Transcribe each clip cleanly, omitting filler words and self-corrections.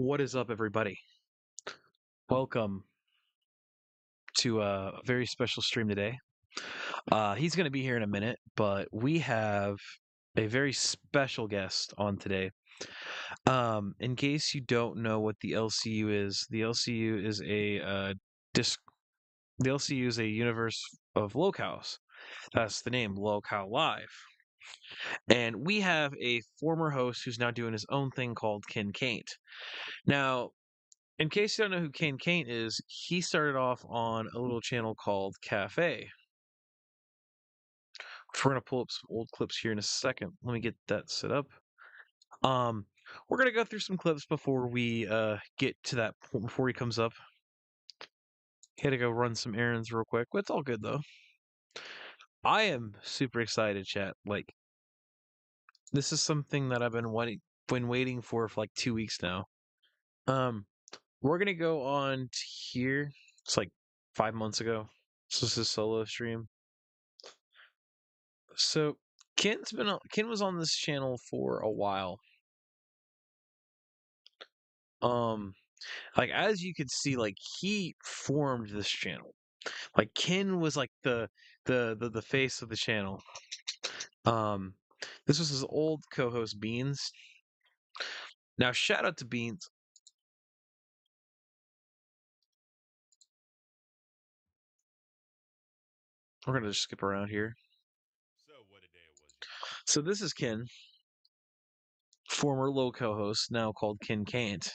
What is up, everybody? Welcome to a very special stream today. He's going to be here in a minute, but we have a very special guest on today. In case you don't know what the LCU is, the LCU is disc. The LCU is a universe of locales. That's the name, Locale Live. And we have a former host who's now doing his own thing called Ken Caint. Now, in case you don't know who Ken Caint is, he started off on a little channel called Cafe. We're gonna pull up some old clips here in a second. Let me get that set up. Um, we're gonna go through some clips before we get to that point before he comes up. He had to go run some errands real quick. But it's all good though. I am super excited, chat. Like this is something that I've been waiting for like 2 weeks now. Um, we're gonna go on to here. It's like 5 months ago. This is his solo stream. So Ken was on this channel for a while. Um, like as you could see, like he formed this channel. Like Ken was like the face of the channel. Um, this was his old co-host Beans. Now shout out to Beans. We're gonna just skip around here. So this is Ken, former low co-host, now called Ken Caint.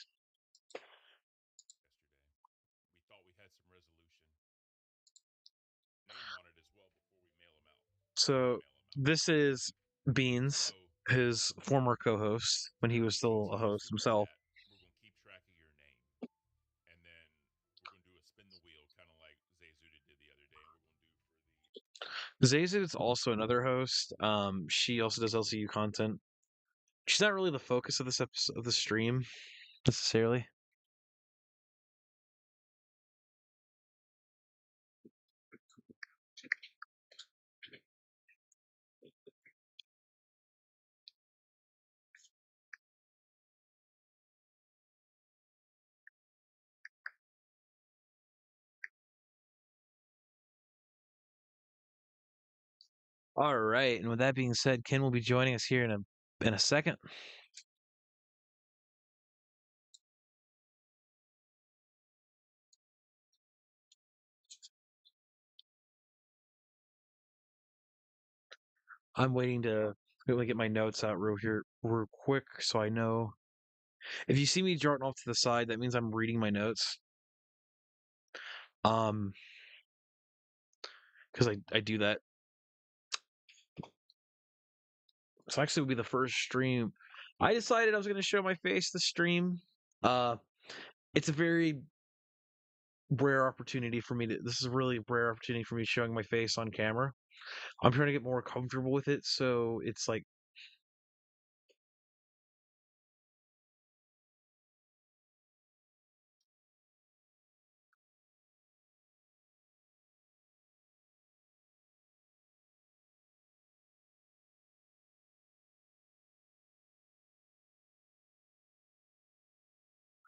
So this is Beans, his former co-host when he was still a host himself. Zazu is also another host. She also does LCU content. She's not really the focus of this episode of the stream necessarily. All right, and with that being said, Ken will be joining us here in a second. I'm waiting to really get my notes out real quick so I know. If you see me darting off to the side, that means I'm reading my notes. Um, because I do that. This actually will be the first stream. I decided I was going to show my face this stream. Uh, it's a very rare opportunity for me to. This is a really rare opportunity for me showing my face on camera. I'm trying to get more comfortable with it, so it's like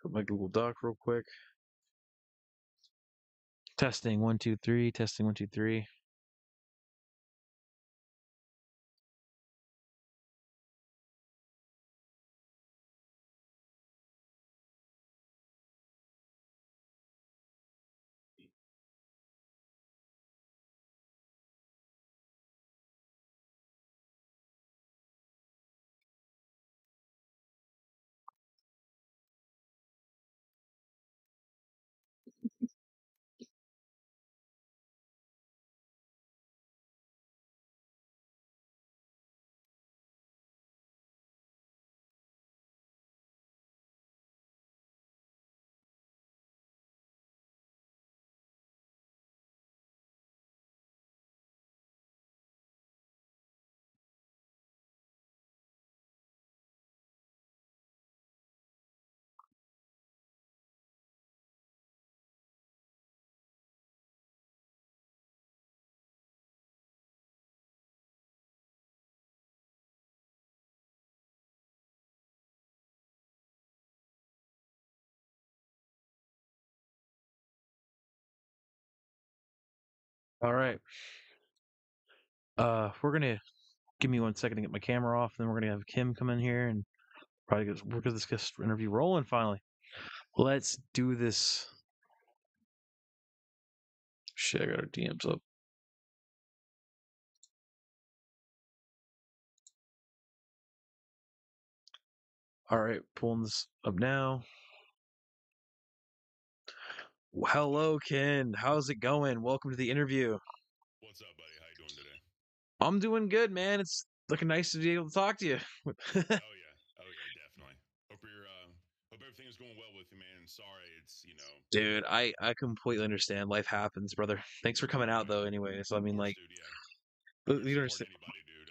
put my Google Doc real quick. Testing 1 2 3. Testing 1 2 3. All right. We're gonna give me 1 second to get my camera off, then we're gonna have Kim come in here and probably get this guest interview rolling finally. Let's do this. Shit, I got our DMs up. All right, pulling this up now. Hello, Ken. How's it going? Welcome to the interview. What's up, buddy? How you doing today? I'm doing good, man. It's looking nice to be able to talk to you. Oh yeah, oh yeah, definitely. Hope everything is going well with you, man. Sorry, it's Dude, I completely understand. Life happens, brother. Thanks for coming out though anyway. So I of mean course, like dude. Yeah, I'm here you supporting understand. anybody, dude.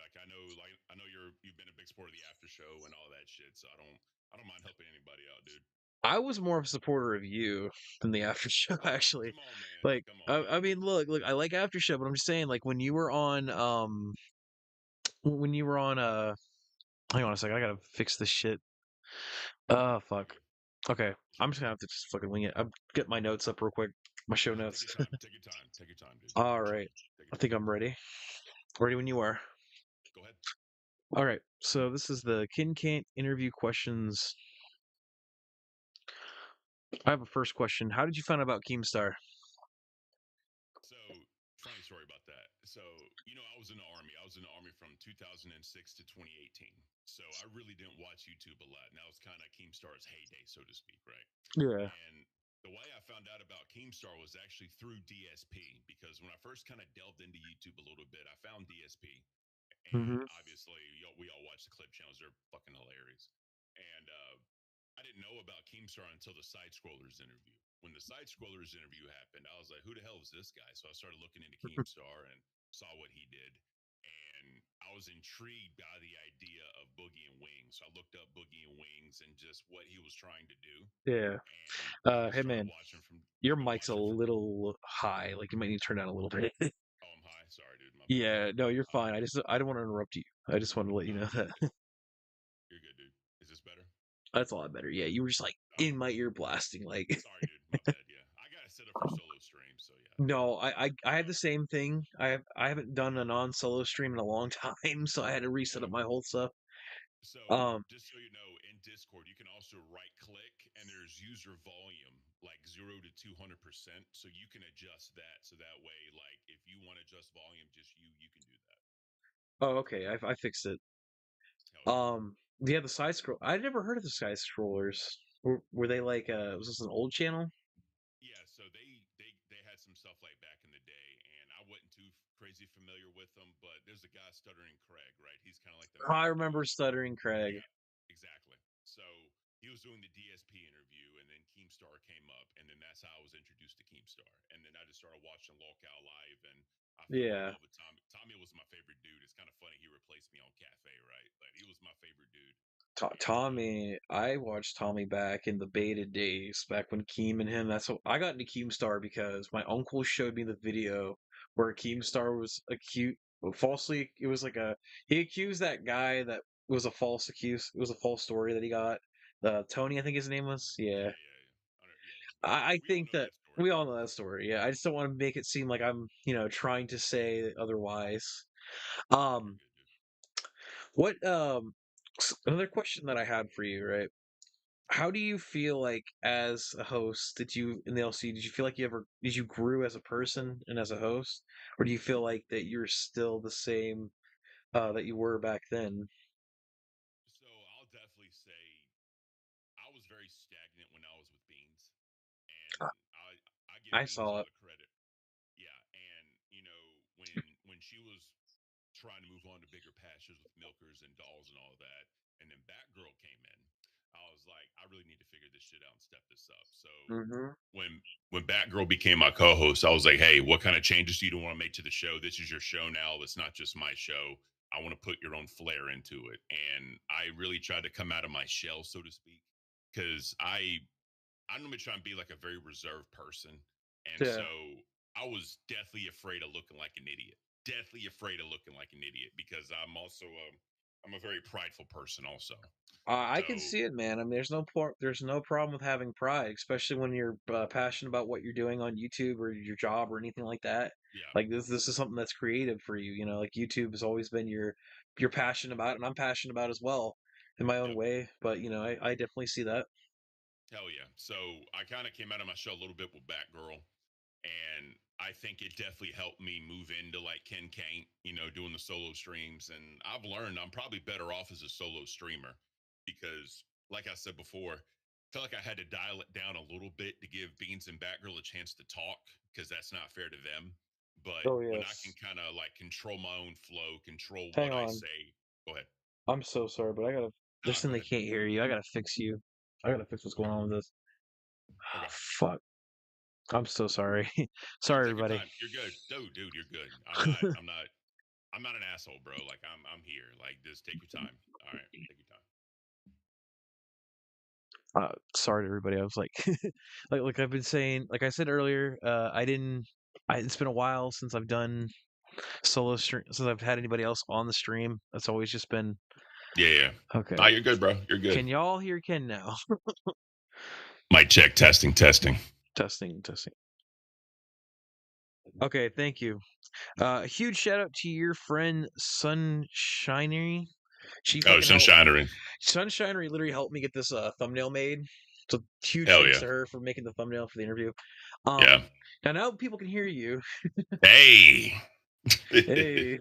I know you've been a big supporter of the after show and all that shit. So I don't mind helping anybody out, dude. I was more of a supporter of you than the after show Oh, actually. come on, man. Like Come on, I man. mean look, I like after show, but I'm just saying like when you were on when you were on hang on a second, I gotta fix this shit. You're Fuck. good. Okay. It's I'm all just good. gonna have to just fucking wing it. I'll get my notes up real quick. My show Take notes. your time. Take your time. Take your time, dude. All right. Take I your think time. I'm ready. Ready when you are. Go ahead. All right. So this is the Ken Caint interview questions. I have a first question. How did you find out about Keemstar? So, funny story about that. So, I was in the army. I was in the army from 2006 to 2018. So, I really didn't watch YouTube a lot. And that was kind of Keemstar's heyday, so to speak, right? Yeah. And the way I found out about Keemstar was actually through DSP because when I first kind of delved into YouTube a little bit, I found DSP. And Mm-hmm. obviously, we all watch the clip channels. They're fucking hilarious. And I didn't know about Keemstar until the Side Scrollers interview. When the Side Scrollers interview happened, I was like, who the hell is this guy? So I started looking into Keemstar and saw what he did. And I was intrigued by the idea of Boogie and Wings. So I looked up Boogie and Wings and just what he was trying to do. Yeah. And I just Hey started man, watching from, your I've been mic's a watching for, little high. Like you might need to turn down a little bit. oh, I'm high. Sorry, dude. My bad. Yeah. No, you're Um, fine. I don't want to interrupt you. I just wanted to let you no, know you're that. good, dude. You're good, dude. Is this better? That's a lot better. Yeah. You were just like Okay. in my ear blasting. Like Sorry, dude. My bad. Yeah. I got to set up for solo stream. So, yeah. no, I had the Um, same thing. I haven't done a non solo stream in a long time, so I had to reset up okay. my whole stuff. So Um. just so you know, in Discord, you can also right click and there's user volume like 0 to 200%. So you can adjust that. So that way, like if you want to adjust volume, just you can do that. Oh, okay. I fixed it. Hell yeah. Yeah, the side scroll. I never heard of the side scrollers. Were they like was this an old channel? Yeah, so they had some stuff like back in the day, and I wasn't too crazy familiar with them. But there's a guy stuttering Craig, right? He's kind of like the I main remember dude. Stuttering Craig. Yeah, exactly. So he was doing the DSP interview, and then Keemstar came up, and then that's how I was introduced to Keemstar. And then I just started watching Lolcow live, and I fell in Yeah. love with Tommy. Tommy was my favorite dude. It's kind of funny he replaced me on Cafe, right? Like he was my favorite dude. And Tommy, I watched Tommy back in the beta days, back when Keem and him. That's what I got into Keemstar because my uncle showed me the video where Keemstar was accused falsely. It was like he accused that guy that was a false accuse. It was a false story that he got. Tony, I think his name was. Yeah, yeah, I we all think know that that story. we all know that story. Yeah, I just don't want to make it seem like I'm trying to say otherwise. You're Um, good, dude. what another question that I had for you, right? How do you feel like as a host? Did you in the LC? Did you feel like did you grew as a person and as a host, or do you feel like that you're still the same that you were back then? So I'll definitely say I was very stagnant when I was with Beans, and Uh, I give I Beans saw all it. the credit. Yeah, and when she was trying to move on to bigger pastures with milkers and dolls and all of that, and then Batgirl came in, I was like, I really need to figure this shit out and step this up. So Hmm. when Batgirl became my co-host, I was like, hey, what kind of changes do you want to make to the show? This is your show now. It's not just my show. I want to put your own flair into it. And I really tried to come out of my shell, so to speak, because I normally try and be like a very reserved person. And so Yeah, I was deathly afraid of looking like an idiot. Deathly afraid of looking like an idiot because I'm a very prideful person also. I So can see it, man. I mean, there's no problem with having pride, especially when you're passionate about what you're doing on YouTube or your job or anything like that. Yeah. Like this is something that's creative for you, like YouTube has always been your passion about it, and I'm passionate about it as well in my own Yep. way. But I definitely see that. Hell yeah. So I kind of came out of my shell a little bit with Batgirl, and I think it definitely helped me move into like Ken Caint, doing the solo streams. And I've learned I'm probably better off as a solo streamer because, like I said before, I felt like I had to dial it down a little bit to give Beans and Batgirl a chance to talk because that's not fair to them. But Oh when I can yes. kind of like control my own flow, control Hang what I on. say, go ahead. I'm so sorry, but I gotta. No, This go thing they ahead. can't hear you. I gotta fix you. I gotta fix what's going Okay. on with this. Okay. Fuck. I'm so sorry. No, Sorry, take your everybody. time. You're good. Dude, you're good. I'm not an asshole, bro. Like I'm here. Like just take your time. All right. Take your time. Sorry to everybody. I was like, like I've been saying, like I said earlier, I didn't. It's been a while since I've done solo stream, since I've had anybody else on the stream. That's always just been Yeah, yeah. okay. Ah, you're good, bro. You're good. Can y'all hear Ken now? Mic check, testing, testing. Testing, testing. Okay, thank you. A huge shout out to your friend Sunshinery. She Oh, fucking helped. sunshinery. Sunshinery literally helped me get this thumbnail made. So huge Hell thanks yeah. to her for making the thumbnail for the interview. Yeah. Now people can hear you. Hey. Hey,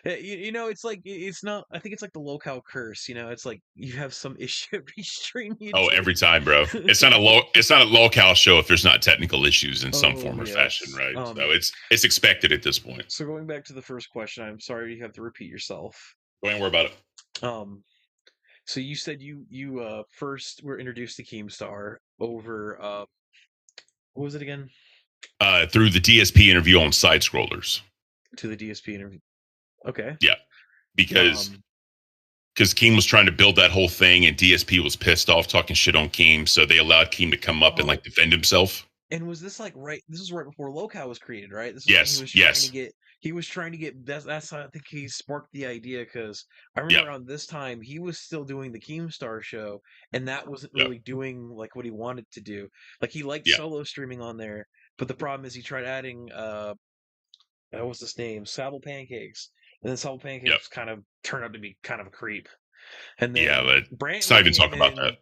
it's like it's not. I think it's like the locale curse. It's like you have some issue every stream you Oh, every time, bro. do. It's not a locale show if there's not technical issues in some Oh form or fashion, yes. right? So it's expected at this point. So going back to the first question, I'm sorry you have to repeat yourself. Don't even worry about it. Um, so you said you first were introduced to Keemstar over what was it again? Through the DSP interview on side scrollers. To the DSP interview. Okay. Yeah. Because Um, because Keem was trying to build that whole thing and DSP was pissed off talking shit on Keem, so they allowed Keem to come up and oh, like defend himself. and was this like right? This was right before Locale was created, right? This is when he Yes, was trying to yes. get. He was trying to get. That's how I think he sparked the idea because I remember Yep, around this time he was still doing the Keemstar show, and that wasn't yep, really doing like what he wanted to do. Like he liked yep, solo streaming on there, but the problem is he tried adding what was his name? Sable Pancakes. And then Sable yep. Pancakes kind of turned out to be kind of a creep. And Yeah, then but let's not Brantley even came talk about in. that.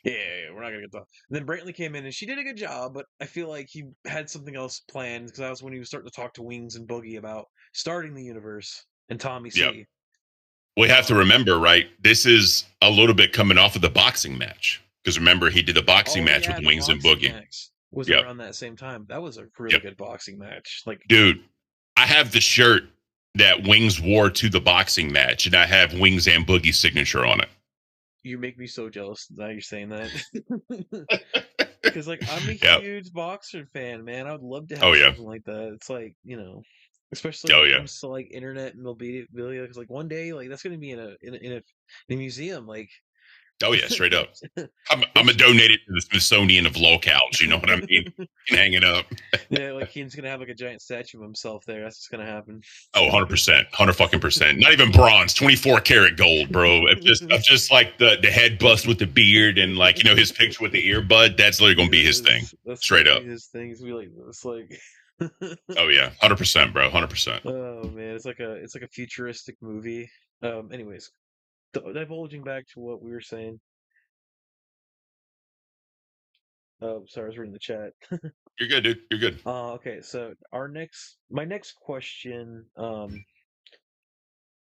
Yeah, we're not gonna get to. And then Brantley came in and she did a good job, but I feel like he had something else planned because that was when he was starting to talk to Wings and Boogie about starting the universe and Tommy Yep. C. We have to Um, remember, right? This is a little bit coming off of the boxing match. Because remember, he did the boxing oh match with yeah, the Wings and boxing Boogie. match was Yep. around that same time. That was a really Yep. good boxing match. Like Dude, I have the shirt that Wings wore to the boxing match, and I have Wings and Boogie's signature on it. you make me so jealous now you're saying that. Because like I'm a Yep. huge boxer fan, man. I would love to Oh have yeah. something like that. It's like especially when Oh it yeah. comes to like internet and mobility. Because like one day, like that's gonna be in a museum. Like Oh yeah. Straight up. I'm it's gonna donate it to the Smithsonian of locales. You know what I mean? You can hang it up. yeah, like he's gonna have like a giant statue of himself there. That's what's gonna happen. Oh, 100%. 100 fucking percent. Not even bronze, 24 karat gold, bro. Of just like the head bust with the beard and like, his picture with the earbud. That's literally gonna be his thing. That's gonna Straight be up. his thing. It's gonna be like it's like. Oh yeah. 100%, bro. 100%. Oh man, it's like a futuristic movie. Anyways, divulging back to what we were saying. Oh, sorry, I was reading the chat. You're good, dude. You're good. Okay, so my next question,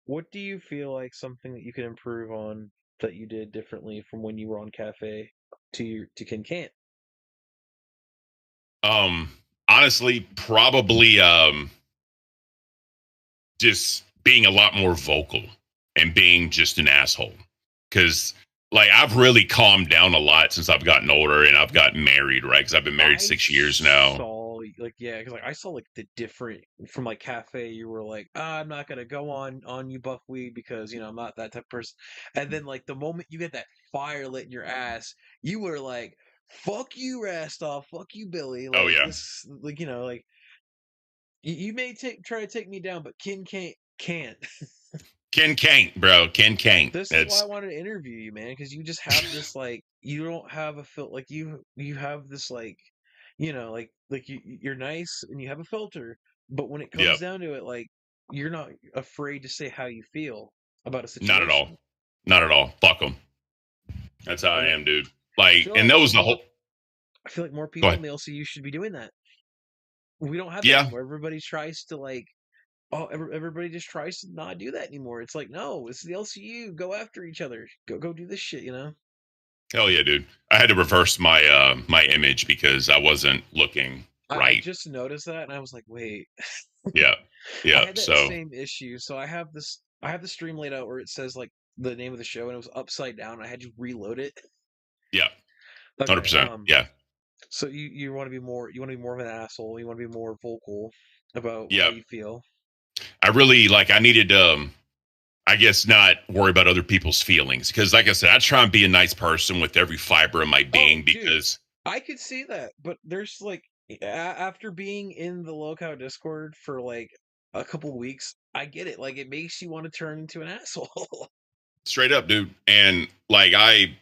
what do you feel like something that you could improve on that you did differently from when you were on Cafe to Ken Caint? Um, honestly, probably just being a lot more vocal and being just an asshole. Cause like I've really calmed down a lot since I've gotten older and I've gotten married, right? Because I've been married I 6 years now. saw like yeah, because like I saw like the different from like Cafe. You were like, I'm not gonna go on you buckwheat because I'm not that type of person. And then like the moment you get that fire lit in your ass, you were like, fuck you, Rastov, fuck you, Billy. Oh Like yeah. this, like you may try to take me down, but Ken can't. Ken Caint, bro. Ken Caint. This is why I It's wanted to interview you, man, because you just have this like you don't have a fil like you have this like like you're nice and you have a filter, But when it Yep. comes down to it, like, you're not afraid to say how you feel about a Not at all. situation. Not at all. Fuck them. That's how I And am, dude. I Like, feel and like that was the more whole. I feel like more Go people ahead. in the LCU should be doing that. We don't have that Yeah. anymore. Everybody tries to like, oh, everybody just tries to not do that anymore. It's like, no, it's the LCU. Go after each other. Go do this shit. You know. Hell yeah, dude. I had to reverse my my image because I wasn't looking I right. just noticed that, and I was like, wait. Yeah. I Yeah. had that So same issue. So I have this. I have the stream laid out where it says like the name of the show, and it was upside down. I had to reload it. yeah. Okay. 100%. Yeah. So you want to be more. You want to be more of an asshole. You want to be more vocal about how Yeah. you feel. I really like. I needed I guess not worry about other people's feelings because, like I said, I try and be a nice person with every fiber of my Oh, being dude, because I could see that, but there's like after being in the Locao Discord for like a couple weeks, I get it. Like it makes you want to turn into an asshole. straight up, dude. And like I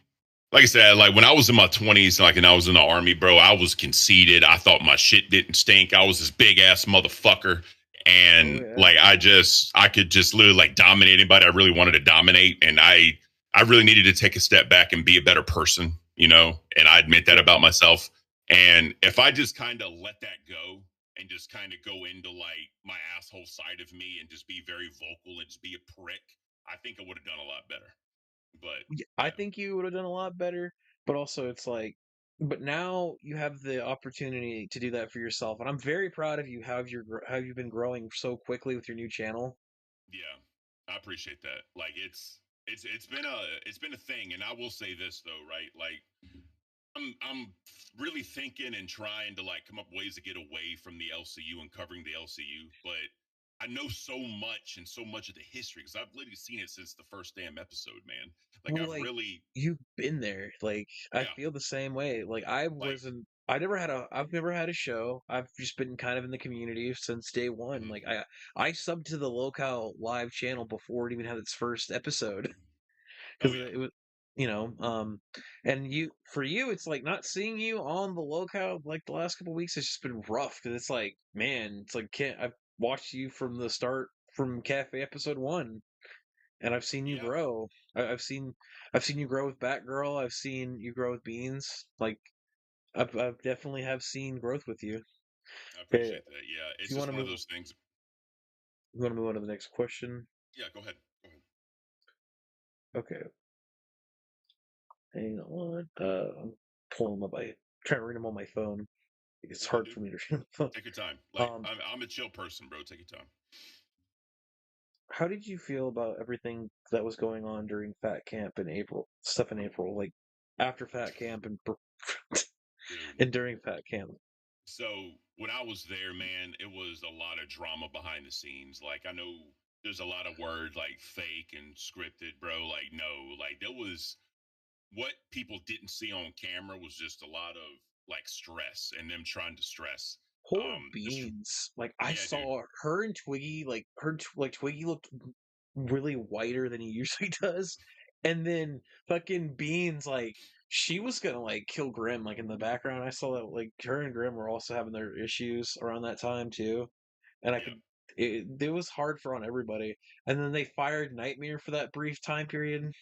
said, like when I was in my 20s, like and I was in the army, bro, I was conceited. I thought my shit didn't stink. I was this big ass motherfucker. Oh And yeah. like I could just literally like dominate anybody I really wanted to dominate. And I really needed to take a step back and be a better person, you know, and I admit that Yeah. about myself. And if I just kind of let that go and just kind of go into like my asshole side of me and just be very vocal and just be a prick, I think I would have done a lot better. But I yeah, think you would have done a lot better, but also it's like but now you have the opportunity to do that for yourself, and I'm very proud of you how you've been growing so quickly with your new channel. yeah, I appreciate that. Like it's been a thing, and I will say this though, right? Like I'm really thinking and trying to like come up ways to get away from the LCU and covering the LCU, but I know so much and so much of the history because I've literally seen it since the first damn episode, man. Like Well, I've like, really, you've been there. Like, I yeah, feel the same way. Like, like, I've never had a show. I've just been kind of in the community since day one. mhm. Like, I subbed to the Locale live channel before it even had its first episode Oh because yeah, it was, you know, and for you, it's like not seeing you on the Locale like the last couple weeks has just been rough because it's like, man, it's like can't I've watched you from the start from Cafe episode one and I've seen you yeah, grow. I've seen you grow with Batgirl. I've seen you grow with Beans. Like I've definitely have seen growth with you. I Okay, appreciate that. Yeah, if it's just one of you those things. want to move on to the next question. Yeah, go ahead. Go ahead. Okay, hang on. I'm pulling them up. I trying to read them on my phone. It's You're good, hard dude. for me to read on my phone. Take your time. Like Um, I'm a chill person, bro. Take your time, how did you feel about everything that was going on during Fat Camp in April? Stuff in April, like after Fat Camp and dude. and during Fat Camp. So when I was there, man, it was a lot of drama behind the scenes. Like I know there's a lot of words like fake and scripted, bro. Like no, like there was what people didn't see on camera was just a lot of like stress and them trying to stress. Poor Just Beans. Like I yeah, dude. saw her and Twiggy, like like Twiggy looked really whiter than he usually does. And then fucking Beans, like she was gonna like kill Grim, like in the background. I saw that like her and Grim were also having their issues around that time too. And I Yeah, could it was hard for on everybody. And then they fired Nightmare for that brief time period.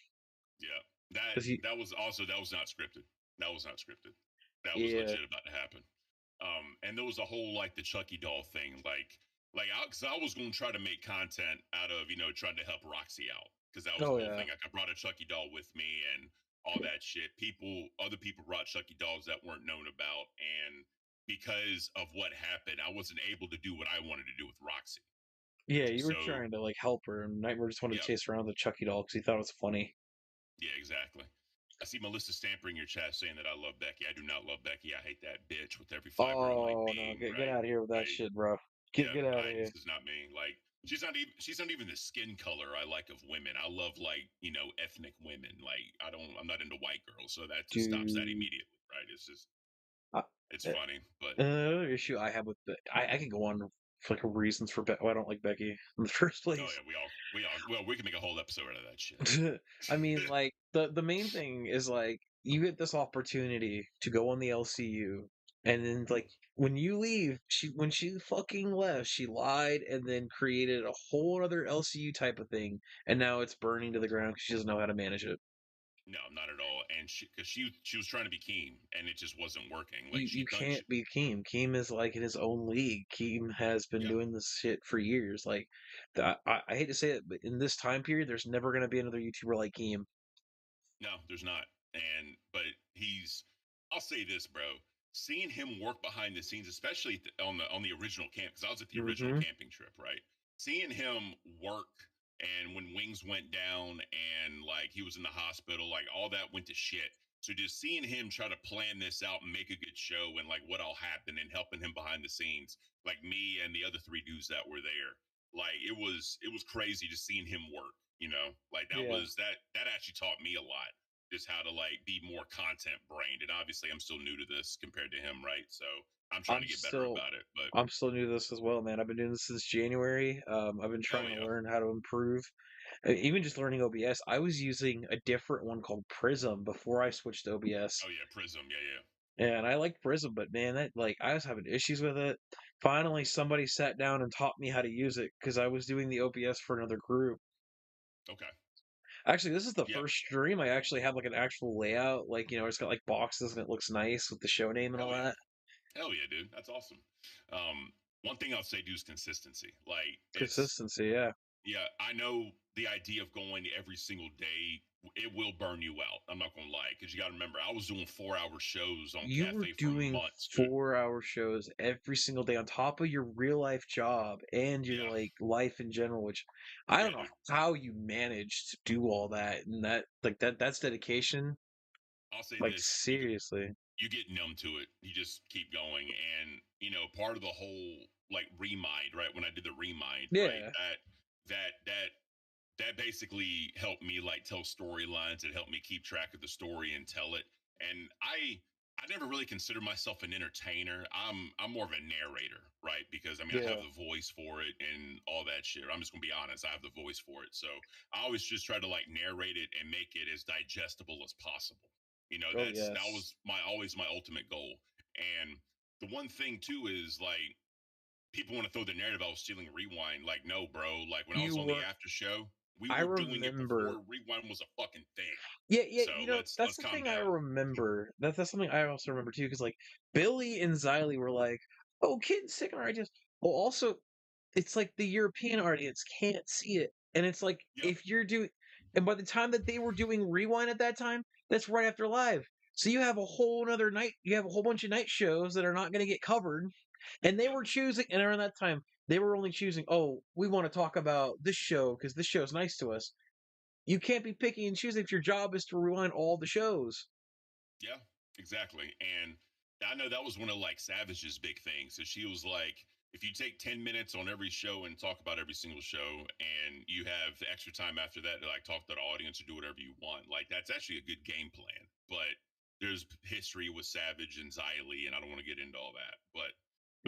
yeah. That Because you that was also that was not scripted. That was not scripted. That was yeah. legit about to happen. And there was a whole like the Chucky doll thing, like because I was going to try to make content out of trying to help Roxy out because that was the Oh whole yeah. thing. Like I brought a Chucky doll with me and all that shit. Other people brought Chucky dolls that weren't known about, and because of what happened, I wasn't able to do what I wanted to do with Roxy. Yeah, you were So trying to like help her and Nightmare just wanted to yeah, chase around the Chucky doll because he thought it was funny. yeah, exactly. I see Melissa Stamper in your chat saying that I love Becky. I do not love Becky. I hate that bitch with every fiber of my Oh no, being. get Right, out of here with that right. shit, bro. Yeah, Get out of this here, is not me. Like she's not even the skin color I like of women. I love like ethnic women. Like I'm not into white girls, so that just stops that dude. immediately. Right? Uh, It's uh, funny, but Another issue I have with I can go on for like reasons for why I don't like Becky in the first oh place. yeah, we can make a whole episode out of that shit. I mean, like the main thing is like you get this opportunity to go on the LCU. And then like when you leave, when she fucking left, she lied and then created a whole other LCU type of thing, and now it's burning to the ground because she doesn't know how to manage it. No, not at all. And because she was trying to be Keem, and it just wasn't working. Like You she done, can't be Keem. Keem is like in his own league. Keem has been yeah. doing this shit for years. Like, I hate to say it, but in this time period, there's never gonna be another YouTuber like Keem. No, there's not. And but he's I'll say this, bro. Seeing him work behind the scenes, especially on the original camp, because I was at the original Mm-hmm. camping trip, right? Seeing him work and when Wings went down and like he was in the hospital, like all that went to shit. So just seeing him try to plan this out and make a good show and like what all happened and helping him behind the scenes, like me and the other three dudes that were there, like it was crazy just seeing him work, like Yeah, that actually taught me a lot, just how to like be more content brained. And obviously I'm still new to this compared to him, right? So I'm trying I'm to get better still about it. But I'm still new to this as well, man. I've been doing this since January. I've been hell trying to yeah. learn how to improve. Even just learning OBS, I was using a different one called Prism before I switched to OBS. Oh yeah, Prism. Yeah, yeah. And I liked Prism, but man, that like I was having issues with it. Finally, somebody sat down and taught me how to use it because I was doing the OBS for another group. Okay. Actually, this is the Yeah. first stream I actually have like an actual layout. Like, it's got like boxes and it looks nice with the show name and Hell all yeah. that. Hell yeah, dude. That's awesome. One thing I'll say, dude, is consistency. Like it's Consistency, yeah. yeah, I know the idea of going every single day, it will burn you out. I'm not gonna lie, because you got to remember, I was doing 4 hour shows on You were Cafe for doing months, dude. 4-hour shows every single day on top of your real life job and your Yeah, like life in general, which I yeah, don't know dude. how you managed to do all that and that's dedication. I'll say Like this: seriously. you get numb to it. You just keep going, and part of the whole like remind, right? When I did the remind, right? Yeah. That basically helped me like tell storylines. It helped me keep track of the story and tell it. And I never really considered myself an entertainer. I'm more of a narrator, right? Because I mean I have Yeah. the voice for it and all that shit. I'm just gonna be honest, I have the voice for it. So I always just try to like narrate it and make it as digestible as possible. Oh That yes. was my always my ultimate goal. And the one thing too is like people want to throw the narrative I was stealing Rewind. Like, no, bro. Like when I You was on the were after show, we I were doing it remember. before Rewind was a fucking thing. Yeah, yeah, So that's let's the calm thing I down. remember. That's something I also remember too, because like Billy and Xylee were like, "Oh, Kid Sick and I just." Well, also, it's like the European audience can't see it, and it's like Yep, if you're doing, and by the time that they were doing Rewind at that time, that's right after live. So you have a whole another night. You have a whole bunch of night shows that are not going to get covered, and they yep, were choosing. And around that time, they were only choosing. Oh, we want to talk about this show because this show's nice to us. You can't be picky and choosing if your job is to rewind all the shows. yeah, exactly. And I know that was one of like Savage's big things. So she was like, if you take 10 minutes on every show and talk about every single show, and you have the extra time after that to like talk to the audience or do whatever you want, like that's actually a good game plan. But there's history with Savage and Xylee, and I don't want to get into all that. But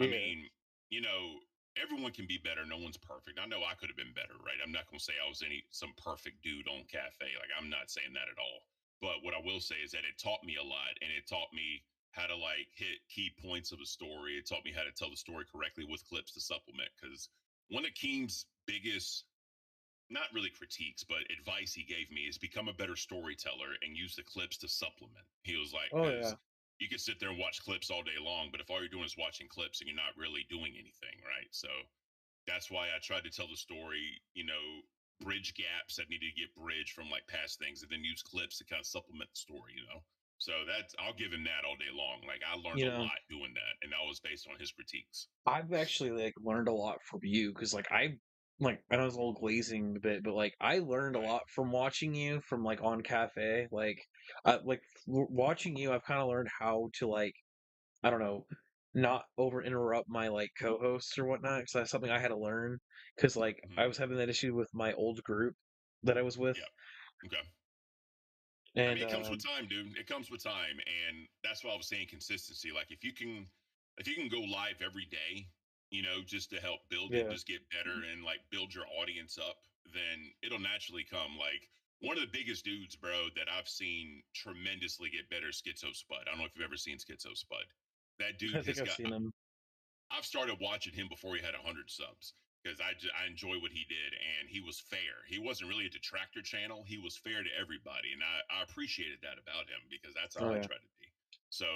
I Yeah. mean, you know, everyone can be better. No one's perfect. I know I could have been better, right? I'm not gonna say I was some perfect dude on Cafe. Like I'm not saying that at all. But what I will say is that it taught me a lot, and it taught me how to like hit key points of a story. It taught me how to tell the story correctly with clips to supplement. Because one of Keem's biggest, not really critiques, but advice he gave me is become a better storyteller and use the clips to supplement. He was like, Oh because yeah. you could sit there and watch clips all day long, but if all you're doing is watching clips and you're not really doing anything, right? So that's why I tried to tell the story, bridge gaps that needed to get bridged from like past things and then use clips to kind of supplement the story. So that's I'll give him that all day long. Like I learned You a know, lot doing that, and that was based on his critiques. I've actually like learned a lot from you because I know it's a little glazing a bit, but like I learned a Right. lot from watching you from like on Cafe. Watching you, I've kind of learned how to like I don't know, not over interrupt my like co-hosts or whatnot because that's something I had to learn because like Hmm. I was having that issue with my old group that I was with, Yeah. Okay. I and mean, it comes with time, dude. It comes with time, and that's why I was saying consistency. Like if you can go live every day, just to help build it, yeah. just get better and like build your audience up, then it'll naturally come. Like one of the biggest dudes, bro, that I've seen tremendously get better is Schizo Spud. I don't know if you've ever seen Schizo Spud. That dude I think has I've got. seen him. I've started watching him before he had 100 subs because I enjoy what he did, and he was fair. He wasn't really a detractor channel. He was fair to everybody, and I appreciated that about him because that's how Oh I yeah. try to be. So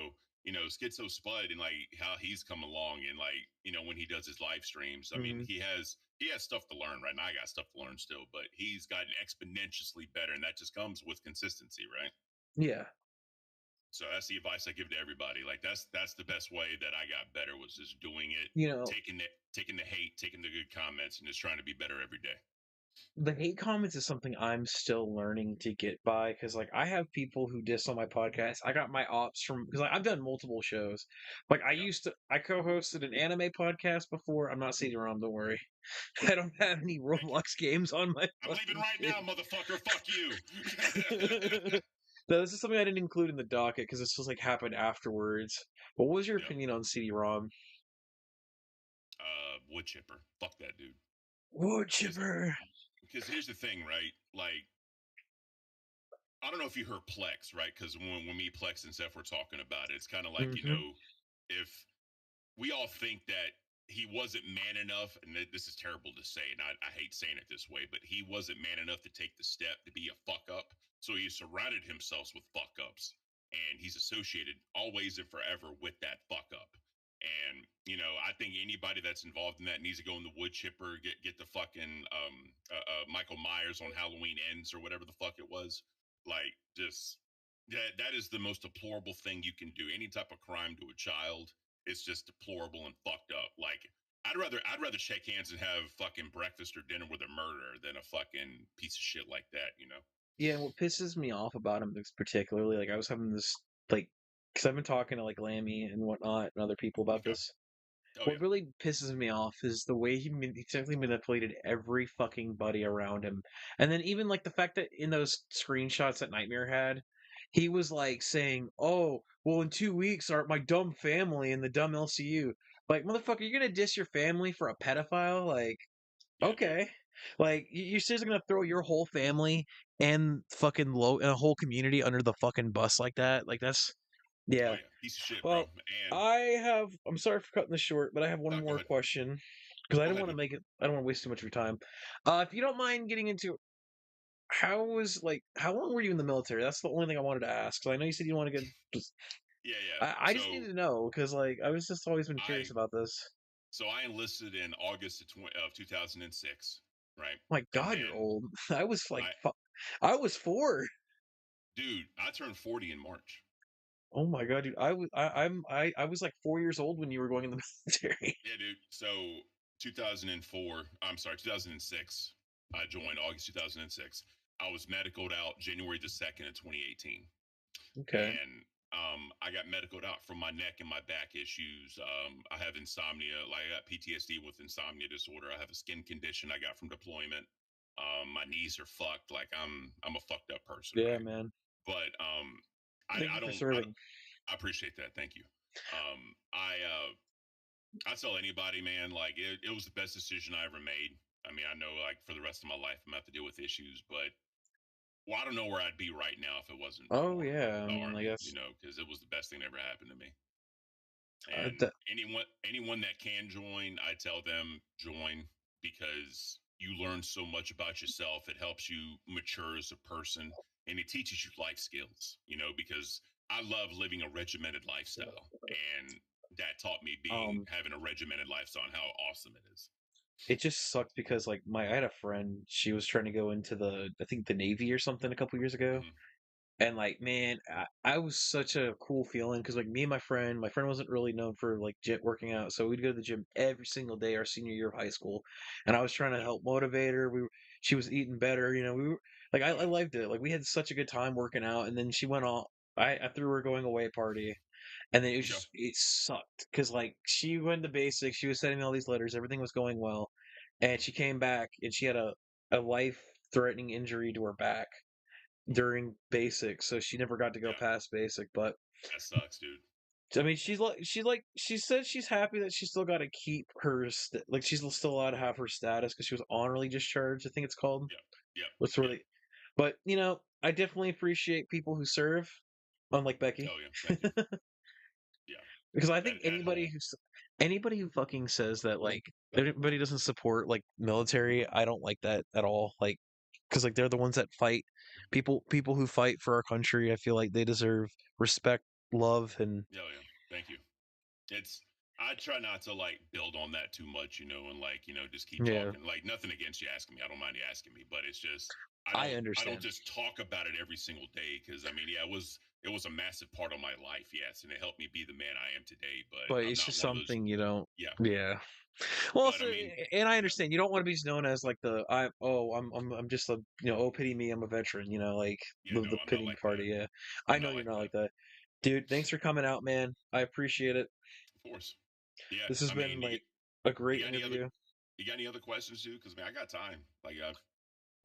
Schizo Spud and like how he's come along, and like when he does his live streams, I mean Hmm. he has stuff to learn, right? And I got stuff to learn still, but he's gotten exponentially better, and that just comes with consistency, right? Yeah. So that's the advice I give to everybody. Like that's the best way that I got better was just doing it, You know, taking the hate, taking the good comments, and just trying to be better every day. the hate comments is something I'm still learning to get by because, like, I have people who diss on my podcast. I got my ops from because I've done multiple shows. Like, Yeah, I co-hosted an anime podcast before. I'm not CD-ROM, don't worry. I don't have any thank you. Roblox games on my I'm leaving fucking right shit. now, motherfucker. Fuck you. No, this is something I didn't include in the docket because this was like happened afterwards. What was your Yep. opinion on CD-ROM? Wood chipper. Fuck that dude. Wood Because chipper. because here's the thing, right? Like I don't know if you heard Plex, right? Because when me Plex and Seth were talking about it, it's kind of like Hmm. if we all think that he wasn't man enough, and this is terrible to say, and I hate saying it this way, but he wasn't man enough to take the step to be a fuck up. So he surrounded himself with fuck ups, and he's associated always and forever with that fuck up. And I think anybody that's involved in that needs to go in the wood chipper, get the fucking Michael Myers on Halloween Ends or whatever the fuck it was. Like, just that is the most deplorable thing you can do. Any type of crime to a child, it's just deplorable and fucked up. Like I'd rather shake hands and have fucking breakfast or dinner with a murderer than a fucking piece of shit like that. Yeah, and what pisses me off about him is particularly like I was having this like because I've been talking to like Lammy and whatnot and other people about Okay. this. Oh What yeah. really pisses me off is the way he simply manipulated every fucking buddy around him, and then even like the fact that in those screenshots that Nightmare had, he was like saying, "Oh, well, in 2 weeks, my dumb family and the dumb LCU." Like, motherfucker, you're gonna diss your family for a pedophile? Like, Yeah, dude. okay. Like you're seriously gonna throw your whole family and fucking and a whole community under the fucking bus like that? Like that's Oh yeah. yeah. Piece of shit, bro. Well, And I'm sorry for cutting this short, but I have one go more ahead. question because Go ahead, dude. I don't want to waste too much of your time. If you don't mind getting into how long were you in the military? That's the only thing I wanted to ask. Because I know you said you want to get. Yeah, yeah. I just needed to know because like I was just always been I curious about this. I enlisted in August of 2006, right? My And God, you're then old. I was like, I I was 4. dude, I turned 40 in March. Oh my God, dude! I was like 4 years old when you were going in the military. Yeah, dude. So 2004, I'm sorry, 2006. I joined August 2006. I was medicaled out January the 2nd of 2018. Okay. And I got medicaled out from my neck and my back issues. I have insomnia, like I got PTSD with insomnia disorder. I have a skin condition I got from deployment. My knees are fucked. Like I'm a fucked up person, Yeah, right? man. But Thank I you for don't serving. I appreciate that. Thank you. I tell anybody, man, like it was the best decision I ever made. I mean, I know like for the rest of my life I'm gonna have to deal with issues, but well, I don't know where I'd be right now if it wasn't Oh for yeah, I the mean, I army, guess because it was the best thing that ever happened to me. And that, anyone that can join, I tell them join because you learn so much about yourself. It helps you mature as a person, and it teaches you life skills. Because I love living a regimented lifestyle, and that taught me being um, having a regimented lifestyle and how awesome it is. it just sucked because like I had a friend, she was trying to go into I think the Navy or something a couple years ago. Hmm. And like, man, I was such a cool feeling because like me and my friend wasn't really known for like gym working out, so we'd go to the gym every single day our senior year of high school, and I was trying to Yeah. help motivate her. She was eating better, we were like, Oh I yeah. liked it. Like we had such a good time working out, and then she went off. I threw her going away party, and then Okay. it sucked because like she went to basics, she was sending me all these letters, everything was going well, and she came back and she had a life threatening injury to her back during basic, so she never got to go Yeah. past basic. But That sucks, dude. I mean, she said she's happy that she still got to keep her like she's still allowed to have her status because she was honorably discharged. I think it's called. Yep. Yep. What's Yep. really, but I definitely appreciate people who serve, unlike Becky. Oh yeah. Thank you. Yeah. because I That think that whole anybody who fucking says that like everybody doesn't support like military, I don't like that at all. Like, because like they're the ones that fight. People who fight for our country, I feel like they deserve respect, love, and yeah, yeah. Thank you. It's I try not to like build on that too much, and like just keep yeah, talking. Like nothing against you asking me. I don't mind you asking me, but it's just I I don't understand. just talk about it every single day because I mean yeah it was a massive part of my life, yes, and it helped me be the man I am today. But But I'm it's not just one of those. something you don't. Yeah, Yeah. Well, but so, I mean and I yeah, understand you don't want to be known as like the I oh I'm just a oh pity me, I'm a veteran, like yeah. No, the I'm not pity like that. party. Yeah, I I'm know not you're like not that. like that, dude. Thanks for coming out, man. I appreciate it. Of course. Yeah. This has I been mean, like a you great got any other interview. you got any other questions too? Because man, I got time.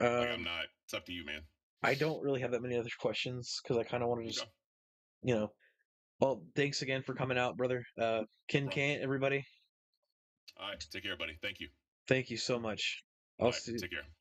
I'm Um, not. It's up to you, man. I don't really have that many other questions because I kind of want to Okay. just you know. Well, thanks again for coming out, brother. No Ken problem. Caint, everybody. All right. Take care, buddy. Thank you. Thank you so much. All I'll right. see. Take care.